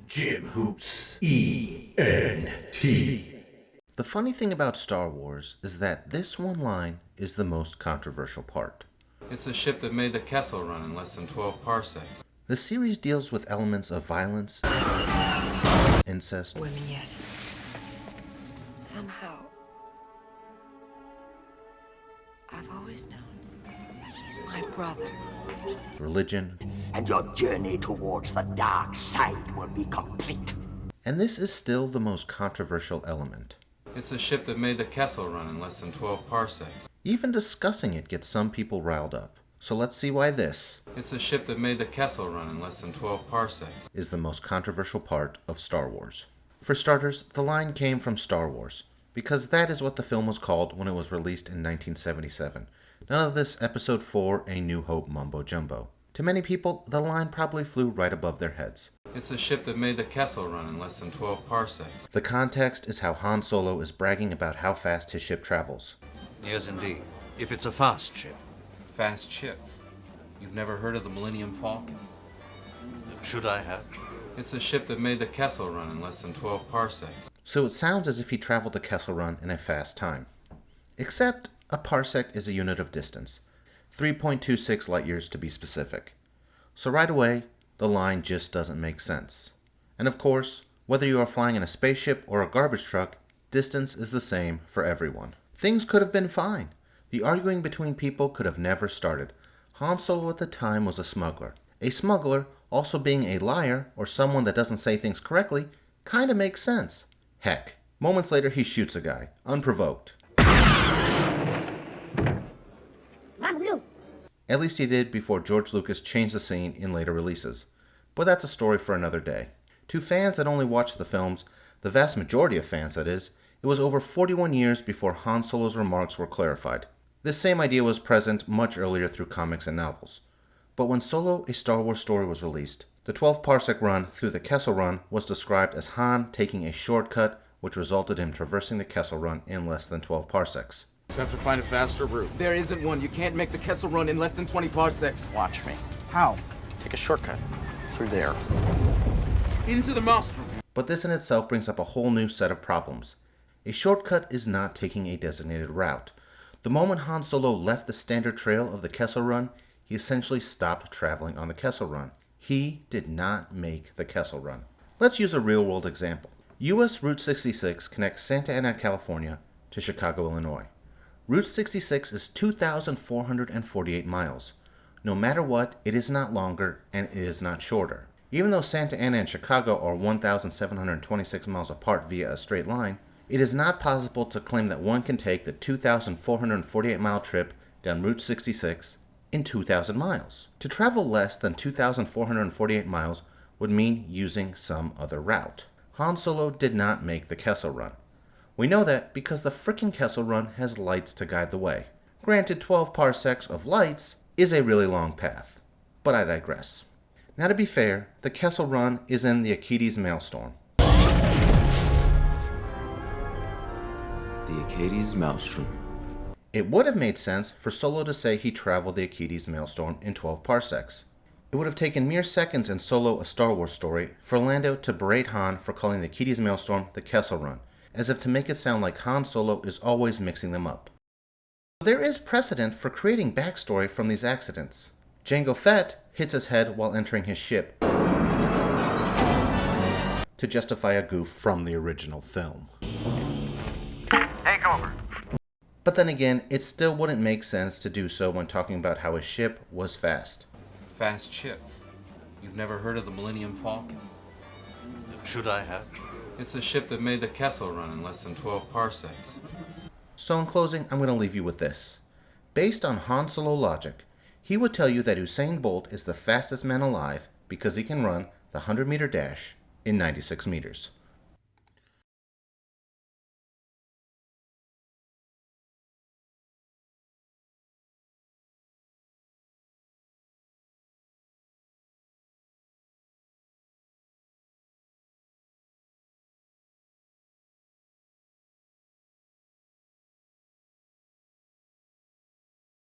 Jim Hoops. E-N-T. The funny thing about Star Wars is that this one line is the most controversial part. It's a ship that made the Kessel Run in less than 12 parsecs. The series deals with elements of violence, incest, women yet. Somehow, I've always known he's my brother. religion, And your journey towards the dark side will be complete. and this is still the most controversial element. It's a ship that made the Kessel Run in less than 12 parsecs. Even discussing it gets some people riled up. So let's see why this It's a ship that made the Kessel Run in less than 12 parsecs. is the most controversial part of Star Wars. For starters, the line came from Star Wars, because that is what the film was called when it was released in 1977. None of this Episode 4 A New Hope mumbo jumbo. To many people, the line probably flew right above their heads. It's a ship that made the Kessel Run in less than 12 parsecs. The context is how Han Solo is bragging about how fast his ship travels. Yes, indeed. If it's a fast ship. Fast ship. You've never heard of the Millennium Falcon? Should I have? It's a ship that made the Kessel Run in less than 12 parsecs. So it sounds as if he traveled the Kessel Run in a fast time. Except a parsec is a unit of distance, 3.26 light years to be specific. So right away, the line just doesn't make sense. And of course, whether you are flying in a spaceship or a garbage truck, distance is the same for everyone. Things could have been fine. The arguing between people could have never started. Han Solo at the time was a smuggler. A smuggler, also being a liar or someone that doesn't say things correctly, kinda makes sense. Heck, moments later he shoots a guy, unprovoked. At least he did before George Lucas changed the scene in later releases. But that's a story for another day. To fans that only watch the films, the vast majority of fans that is, it was over 41 years before Han Solo's remarks were clarified. This same idea was present much earlier through comics and novels. But when Solo, a Star Wars story was released, the 12 parsec run through the Kessel Run was described as Han taking a shortcut, which resulted in traversing the Kessel Run in less than 12 parsecs. Just have to find a faster route. There isn't one. You can't make the Kessel Run in less than 20 parsecs. Watch me. How? Take a shortcut. Through there. Into the maelstrom. But this in itself brings up a whole new set of problems. A shortcut is not taking a designated route. The moment Han Solo left the standard trail of the Kessel Run, he essentially stopped traveling on the Kessel Run. He did not make the Kessel Run. Let's use a real-world example. US Route 66 connects Santa Ana, California to Chicago, Illinois. Route 66 is 2,448 miles. No matter what, it is not longer and it is not shorter. Even though Santa Ana and Chicago are 1,726 miles apart via a straight line, it is not possible to claim that one can take the 2,448 mile trip down Route 66 in 2,000 miles. To travel less than 2,448 miles would mean using some other route. Han Solo did not make the Kessel Run. We know that because the frickin' Kessel Run has lights to guide the way. Granted, 12 parsecs of lights is a really long path, but I digress. Now to be fair, the Kessel Run is in the Achates Maelstrom. The Achates Maelstrom. It would have made sense for Solo to say he traveled the Achates Maelstrom in 12 parsecs. It would have taken mere seconds in Solo: A Star Wars Story for Lando to berate Han for calling the Achates Maelstrom the Kessel Run, as if to make it sound like Han Solo is always mixing them up. There is precedent for creating backstory from these accidents. Jango Fett hits his head while entering his ship to justify a goof from the original film. Take over. But then again, it still wouldn't make sense to do so when talking about how his ship was fast. Fast ship. You've never heard of the Millennium Falcon? Should I have? It's a ship that made the Kessel Run in less than 12 parsecs. So in closing, I'm going to leave you with this. Based on Han Solo logic, he would tell you that Usain Bolt is the fastest man alive because he can run the 100-meter dash in 96 meters.